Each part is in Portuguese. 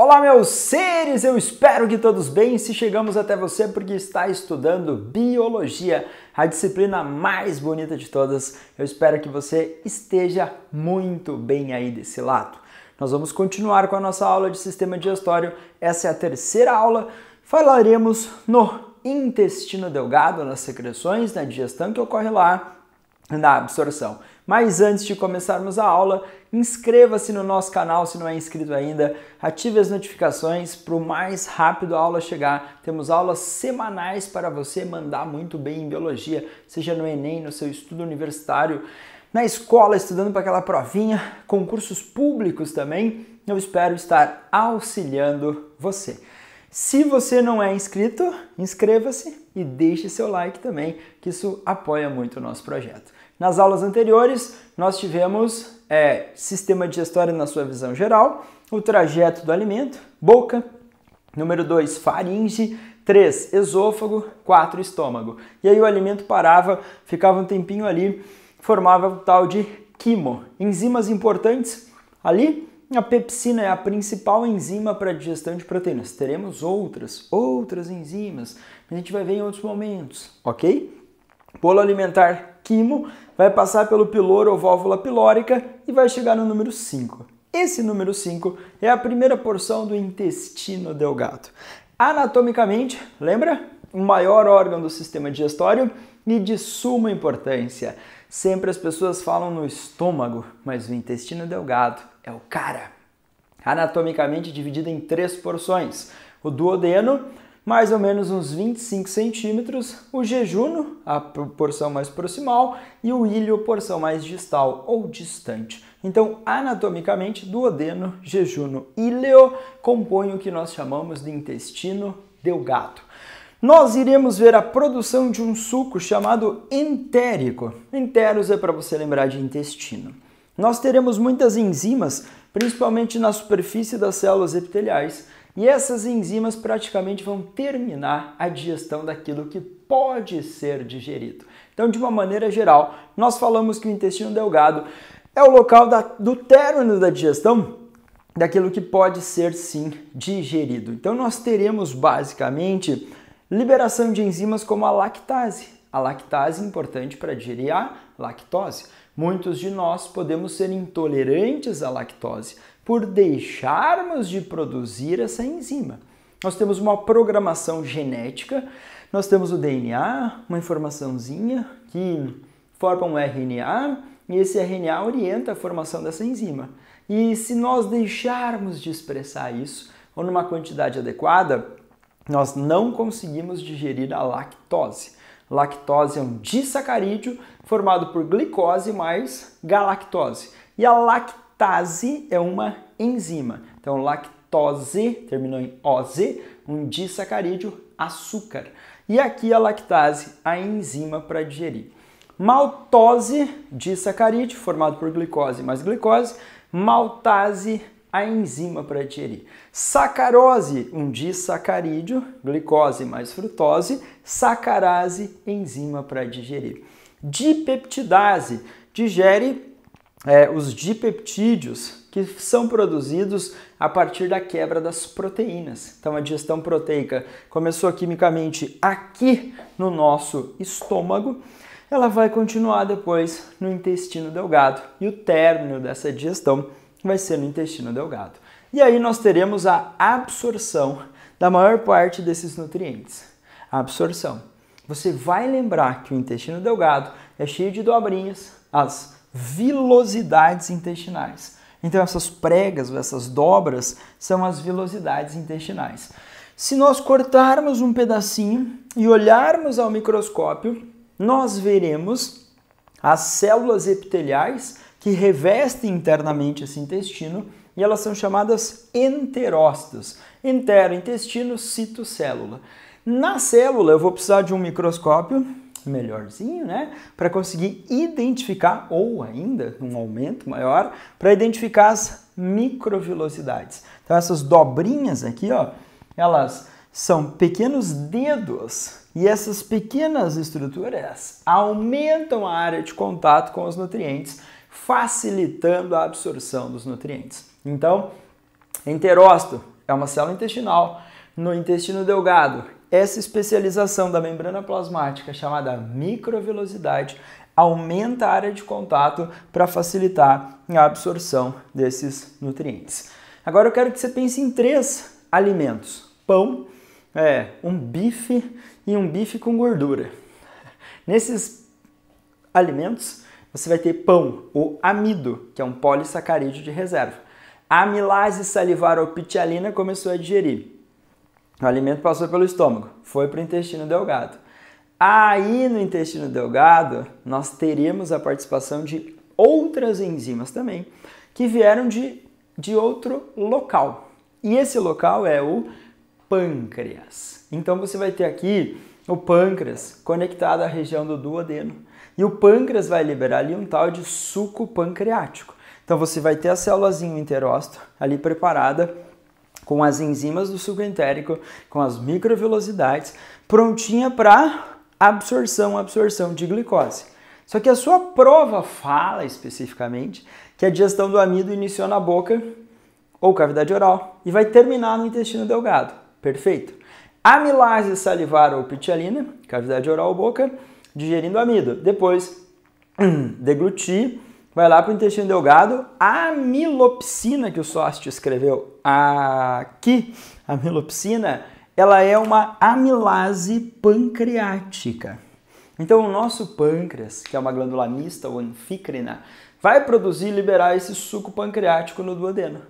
Olá, meus seres! Eu espero que todos bem. Se chegamos até você porque está estudando Biologia, a disciplina mais bonita de todas, eu espero que você esteja muito bem aí desse lado. Nós vamos continuar com a nossa aula de sistema digestório. Essa é a terceira aula. Falaremos no intestino delgado, nas secreções, na digestão que ocorre lá, na absorção. Mas antes de começarmos a aula, inscreva-se no nosso canal se não é inscrito ainda, ative as notificações para o mais rápido a aula chegar. Temos aulas semanais para você mandar muito bem em biologia, seja no Enem, no seu estudo universitário, na escola, estudando para aquela provinha, concursos públicos também. Eu espero estar auxiliando você. Se você não é inscrito, inscreva-se e deixe seu like também, que isso apoia muito o nosso projeto. Nas aulas anteriores, nós tivemos sistema digestório na sua visão geral, o trajeto do alimento, boca, número 2, faringe, 3, esôfago, 4, estômago. E aí o alimento parava, ficava um tempinho ali, formava o tal de quimo. Enzimas importantes ali. A pepsina é a principal enzima para a digestão de proteínas. Teremos outras enzimas, que a gente vai ver em outros momentos, ok? Bolo alimentar quimo vai passar pelo piloro ou válvula pilórica e vai chegar no número 5. Esse número 5 é a primeira porção do intestino delgado. Anatomicamente, lembra? O maior órgão do sistema digestório e de suma importância. Sempre as pessoas falam no estômago, mas o intestino delgado é o cara. Anatomicamente dividido em 3 porções. O duodeno, mais ou menos uns 25 centímetros, o jejuno, a porção mais proximal, e o íleo, porção mais distal ou distante. Então, anatomicamente, duodeno, jejuno, íleo compõem o que nós chamamos de intestino delgado. Nós iremos ver a produção de um suco chamado entérico. Enteros é para você lembrar de intestino. Nós teremos muitas enzimas, principalmente na superfície das células epiteliais, e essas enzimas praticamente vão terminar a digestão daquilo que pode ser digerido. Então, de uma maneira geral, nós falamos que o intestino delgado é o local do término da digestão daquilo que pode ser, sim, digerido. Então, nós teremos, basicamente, liberação de enzimas como a lactase. A lactase é importante para digerir a lactose. Muitos de nós podemos ser intolerantes à lactose por deixarmos de produzir essa enzima. Nós temos uma programação genética, nós temos o DNA, uma informaçãozinha que forma um RNA, e esse RNA orienta a formação dessa enzima. E se nós deixarmos de expressar isso, ou numa quantidade adequada, nós não conseguimos digerir a lactose. Lactose é um disacarídeo formado por glicose mais galactose. E a lactase é uma enzima. Então, lactose, terminou em ose, um disacarídeo, açúcar. E aqui a lactase, a enzima para digerir. Maltose, disacarídeo, formado por glicose mais glicose. Maltase, a enzima para digerir. Sacarose, um disacarídeo, glicose mais frutose. Sacarase, enzima para digerir. Dipeptidase, digere os dipeptídeos que são produzidos a partir da quebra das proteínas. Então a digestão proteica começou quimicamente aqui no nosso estômago, ela vai continuar depois no intestino delgado e o término dessa digestão vai ser no intestino delgado. E aí nós teremos a absorção da maior parte desses nutrientes. A absorção. Você vai lembrar que o intestino delgado é cheio de dobrinhas, as vilosidades intestinais. Então essas pregas, essas dobras, são as vilosidades intestinais. Se nós cortarmos um pedacinho e olharmos ao microscópio, nós veremos as células epiteliais que revestem internamente esse intestino e elas são chamadas enterócitos. Entero, intestino, cito, célula. Na célula eu vou precisar de um microscópio melhorzinho, né? Para conseguir identificar, ou ainda um aumento maior, para identificar as microvilosidades. Então essas dobrinhas aqui, ó, elas são pequenos dedos e essas pequenas estruturas aumentam a área de contato com os nutrientes, facilitando a absorção dos nutrientes. Então, enterócito é uma célula intestinal. No intestino delgado, essa especialização da membrana plasmática, chamada microvilosidade, aumenta a área de contato para facilitar a absorção desses nutrientes. Agora eu quero que você pense em 3 alimentos. Pão, um bife e um bife com gordura. Nesses alimentos, você vai ter pão, o amido, que é um polissacarídeo de reserva. A amilase salivar ou pitialina começou a digerir. O alimento passou pelo estômago, foi para o intestino delgado. Aí no intestino delgado, nós teremos a participação de outras enzimas também, que vieram de outro local. E esse local é o pâncreas. Então você vai ter aqui o pâncreas conectado à região do duodeno. E o pâncreas vai liberar ali um tal de suco pancreático. Então você vai ter a célulazinha interócito ali preparada com as enzimas do suco entérico, com as microvilosidades, prontinha para absorção de glicose. Só que a sua prova fala especificamente que a digestão do amido iniciou na boca ou cavidade oral e vai terminar no intestino delgado. Perfeito? Amilase salivar ou pitialina, cavidade oral ou boca, digerindo amido. Depois, deglutir, vai lá para o intestino delgado. A amilopsina, que o sócio escreveu aqui, a amilopsina, ela é uma amilase pancreática. Então, o nosso pâncreas, que é uma glândula mista ou anfícrina, vai produzir e liberar esse suco pancreático no duodeno.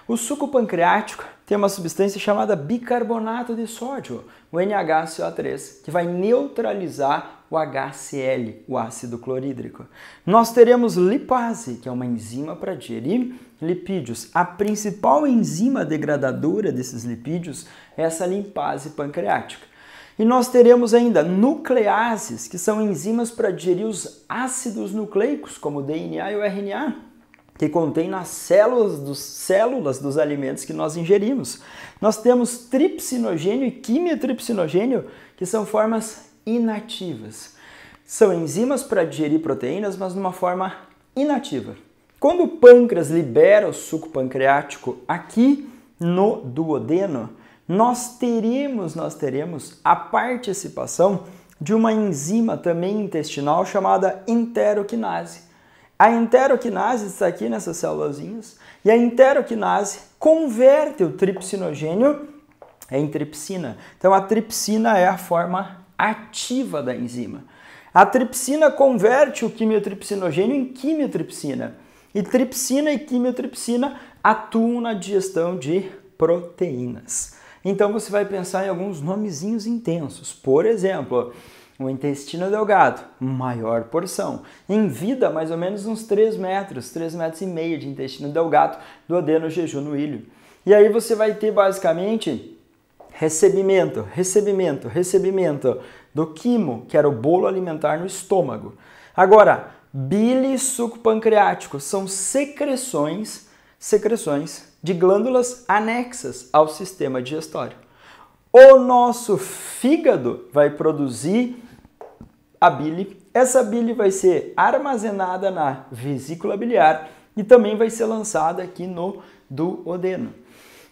O suco pancreático tem uma substância chamada bicarbonato de sódio, o NaHCO3, que vai neutralizar o HCl, o ácido clorídrico. Nós teremos lipase, que é uma enzima para digerir lipídios. A principal enzima degradadora desses lipídios é essa lipase pancreática. E nós teremos ainda nucleases, que são enzimas para digerir os ácidos nucleicos, como o DNA e o RNA, que contém nas células dos alimentos que nós ingerimos. Nós temos tripsinogênio e quimiotripsinogênio, que são formas inativas. São enzimas para digerir proteínas, mas numa forma inativa. Quando o pâncreas libera o suco pancreático aqui no duodeno, nós teremos a participação de uma enzima também intestinal chamada enteroquinase. A enteroquinase está aqui nessas célulazinhas e a enteroquinase converte o tripsinogênio em tripsina. Então a tripsina é a forma ativa da enzima. A tripsina converte o quimiotripsinogênio em quimiotripsina. E tripsina e quimiotripsina atuam na digestão de proteínas. Então você vai pensar em alguns nomezinhos intensos. Por exemplo, o intestino delgado, maior porção. Em vida, mais ou menos uns 3 metros e meio de intestino delgado, duodeno, jejum no ilho. E aí você vai ter basicamente recebimento do quimo, que era o bolo alimentar no estômago. Agora, bile e suco pancreático são secreções de glândulas anexas ao sistema digestório. O nosso fígado vai produzir a bile. Essa bile vai ser armazenada na vesícula biliar e também vai ser lançada aqui no duodeno.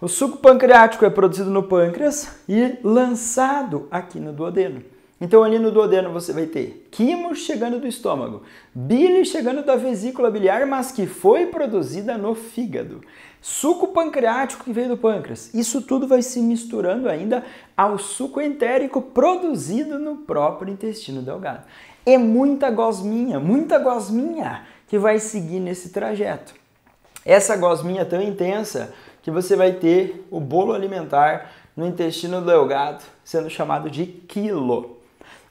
O suco pancreático é produzido no pâncreas e lançado aqui no duodeno. Então ali no duodeno você vai ter quimo chegando do estômago, bile chegando da vesícula biliar, mas que foi produzida no fígado. Suco pancreático que veio do pâncreas. Isso tudo vai se misturando ainda ao suco entérico produzido no próprio intestino delgado. É muita gosminha que vai seguir nesse trajeto. Essa gosminha tão intensa que você vai ter o bolo alimentar no intestino delgado sendo chamado de quilo.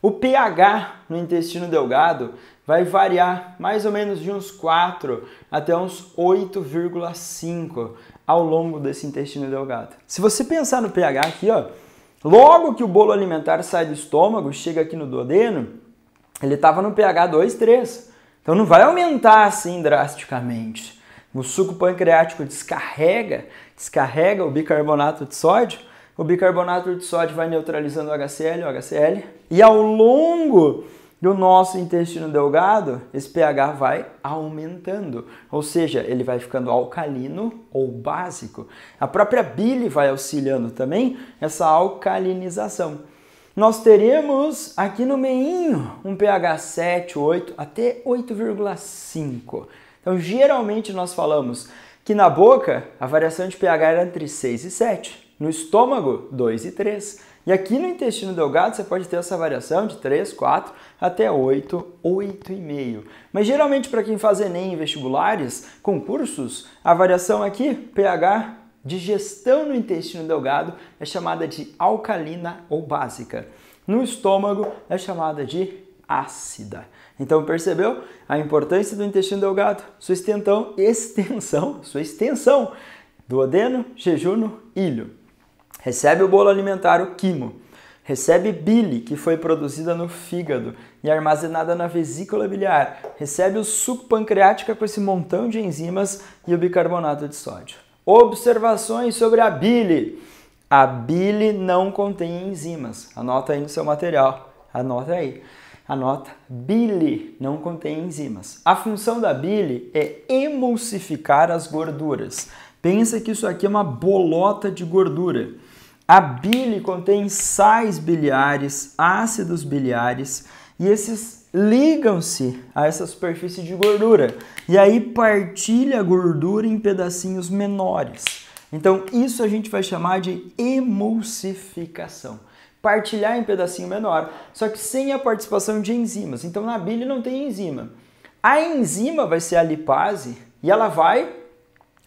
O pH no intestino delgado vai variar mais ou menos de uns 4 até uns 8,5 ao longo desse intestino delgado. Se você pensar no pH aqui, ó, logo que o bolo alimentar sai do estômago, chega aqui no duodeno, ele estava no pH 2, 3. Então não vai aumentar assim drasticamente. O suco pancreático descarrega o bicarbonato de sódio. O bicarbonato de sódio vai neutralizando o HCl, e ao longo do nosso intestino delgado, esse pH vai aumentando, ou seja, ele vai ficando alcalino ou básico. A própria bile vai auxiliando também essa alcalinização. Nós teremos aqui no meinho um pH 7, 8 até 8,5. Então, geralmente nós falamos que na boca a variação de pH era entre 6 e 7, no estômago 2 e 3. E aqui no intestino delgado você pode ter essa variação de 3, 4 até 8, 8,5. Mas geralmente para quem faz Enem em vestibulares, concursos, a variação aqui, pH, digestão no intestino delgado é chamada de alcalina ou básica. No estômago é chamada de ácida. Então percebeu a importância do intestino delgado? Sua extensão, duodeno, jejuno, ilho. Recebe o bolo alimentar, o quimo. Recebe bile, que foi produzida no fígado e armazenada na vesícula biliar. Recebe o suco pancreático com esse montão de enzimas e o bicarbonato de sódio. Observações sobre a bile. A bile não contém enzimas. Anota aí no seu material. Anota aí. Anota. Bile não contém enzimas. A função da bile é emulsificar as gorduras. Pensa que isso aqui é uma bolota de gordura. A bile contém sais biliares, ácidos biliares, e esses ligam-se a essa superfície de gordura. E aí partilha a gordura em pedacinhos menores. Então isso a gente vai chamar de emulsificação. Partilhar em pedacinho menor, só que sem a participação de enzimas. Então na bile não tem enzima. A enzima vai ser a lipase e ela vai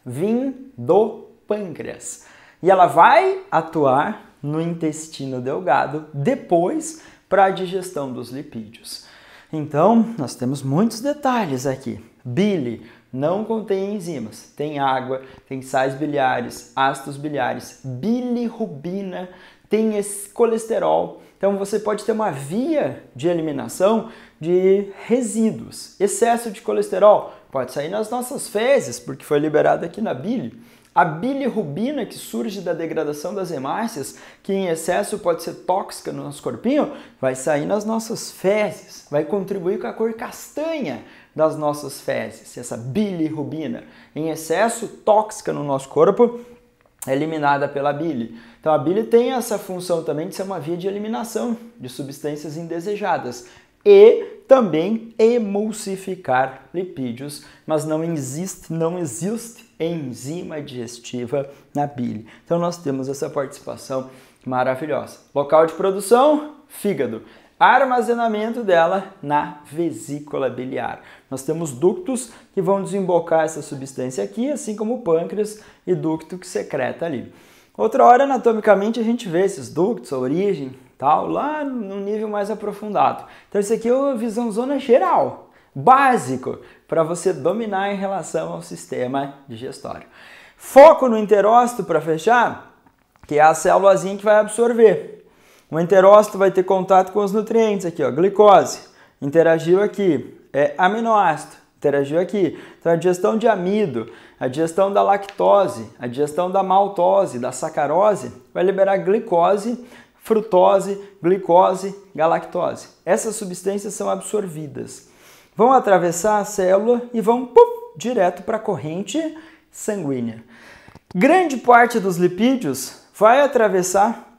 vir do pâncreas. E ela vai atuar no intestino delgado depois para a digestão dos lipídios. Então, nós temos muitos detalhes aqui. Bile não contém enzimas, tem água, tem sais biliares, ácidos biliares, bilirrubina, tem esse colesterol. Então, você pode ter uma via de eliminação de resíduos. Excesso de colesterol pode sair nas nossas fezes, porque foi liberado aqui na bile. A bilirrubina, que surge da degradação das hemácias, que em excesso pode ser tóxica no nosso corpinho, vai sair nas nossas fezes, vai contribuir com a cor castanha das nossas fezes. Essa bilirrubina, em excesso tóxica no nosso corpo, é eliminada pela bile. Então a bile tem essa função também de ser uma via de eliminação de substâncias indesejadas e também emulsificar lipídios, mas não existe enzima digestiva na bile. Então nós temos essa participação maravilhosa. Local de produção, fígado. Armazenamento dela na vesícula biliar. Nós temos ductos que vão desembocar essa substância aqui, assim como o pâncreas e ducto que secreta ali. Outra hora, anatomicamente, a gente vê esses ductos, a origem, tal, lá no nível mais aprofundado. Então isso aqui é uma visão zona geral, básico, para você dominar em relação ao sistema digestório. Foco no enterócito para fechar, que é a célulazinha que vai absorver. O enterócito vai ter contato com os nutrientes aqui, ó, glicose, interagiu aqui, aminoácido, interagiu aqui. Então a digestão de amido, a digestão da lactose, a digestão da maltose, da sacarose, vai liberar glicose, frutose, glicose, galactose. Essas substâncias são absorvidas. Vão atravessar a célula e vão direto para a corrente sanguínea. Grande parte dos lipídios vai atravessar,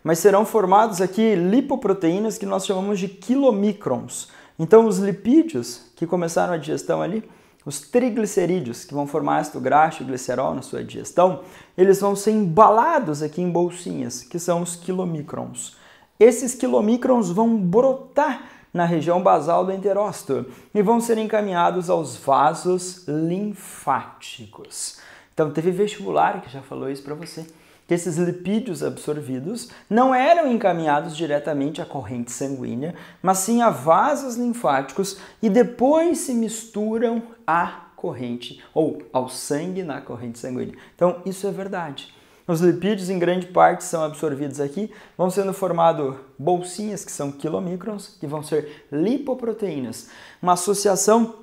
mas serão formados aqui lipoproteínas que nós chamamos de quilomicrons. Então os lipídios que começaram a digestão ali, os triglicerídeos que vão formar ácido graxo e glicerol na sua digestão, eles vão ser embalados aqui em bolsinhas, que são os quilomicrons. Esses quilomicrons vão brotar na região basal do enterócito e vão ser encaminhados aos vasos linfáticos. Então teve vestibular que já falou isso para você, que esses lipídios absorvidos não eram encaminhados diretamente à corrente sanguínea, mas sim a vasos linfáticos e depois se misturam à corrente ou ao sangue na corrente sanguínea. Então isso é verdade. Os lipídios em grande parte são absorvidos aqui, vão sendo formados bolsinhas que são quilomicrons, que vão ser lipoproteínas. Uma associação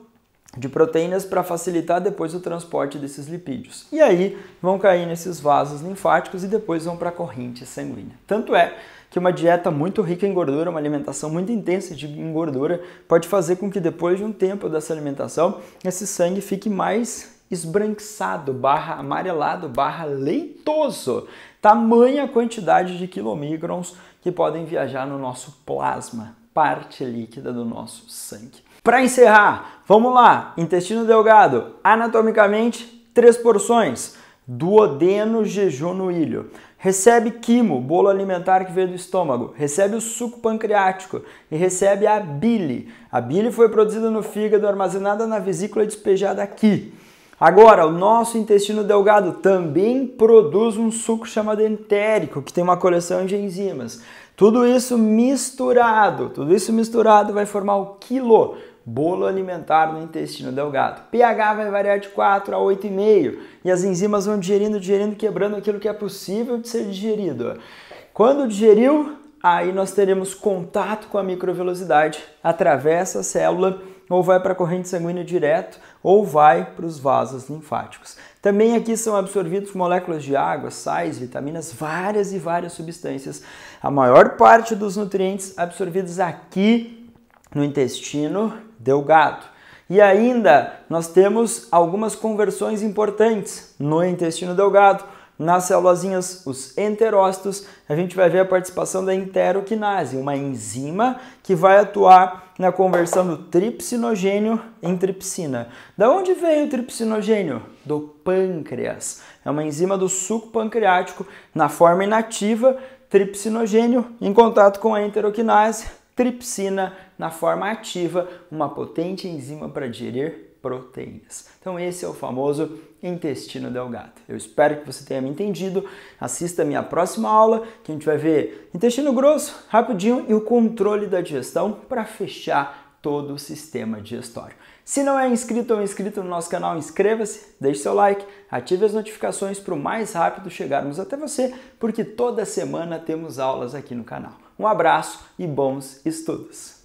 de proteínas para facilitar depois o transporte desses lipídios. E aí vão cair nesses vasos linfáticos e depois vão para a corrente sanguínea. Tanto é que uma dieta muito rica em gordura, uma alimentação muito intensa em gordura, pode fazer com que depois de um tempo dessa alimentação, esse sangue fique mais esbranquiçado, amarelado, leitoso. Tamanha quantidade de quilomicrons que podem viajar no nosso plasma, parte líquida do nosso sangue. Para encerrar, vamos lá, intestino delgado, anatomicamente, 3 porções, duodeno, jejum no ilho. Recebe quimo, bolo alimentar que veio do estômago, recebe o suco pancreático e recebe a bile. A bile foi produzida no fígado, armazenada na vesícula e despejada aqui. Agora, o nosso intestino delgado também produz um suco chamado entérico, que tem uma coleção de enzimas. Tudo isso misturado vai formar o quilo, bolo alimentar no intestino delgado. pH vai variar de 4 a 8,5 e as enzimas vão digerindo, quebrando aquilo que é possível de ser digerido. Quando digeriu, aí nós teremos contato com a microvelocidade, atravessa a célula ou vai para a corrente sanguínea direto ou vai para os vasos linfáticos. Também aqui são absorvidos moléculas de água, sais, vitaminas, várias e várias substâncias. A maior parte dos nutrientes absorvidos aqui no intestino delgado. E ainda nós temos algumas conversões importantes no intestino delgado. Nas célulazinhas, os enterócitos, a gente vai ver a participação da enteroquinase, uma enzima que vai atuar na conversão do tripsinogênio em tripsina. Da onde veio o tripsinogênio? Do pâncreas. É uma enzima do suco pancreático na forma inativa, tripsinogênio em contato com a enteroquinase, tripsina na forma ativa, uma potente enzima para digerir proteínas. Então esse é o famoso intestino delgado. Eu espero que você tenha me entendido. Assista a minha próxima aula, que a gente vai ver intestino grosso, rapidinho, e o controle da digestão para fechar todo o sistema digestório. Se não é inscrito ou inscrito no nosso canal, inscreva-se, deixe seu like, ative as notificações para o mais rápido chegarmos até você, porque toda semana temos aulas aqui no canal. Um abraço e bons estudos!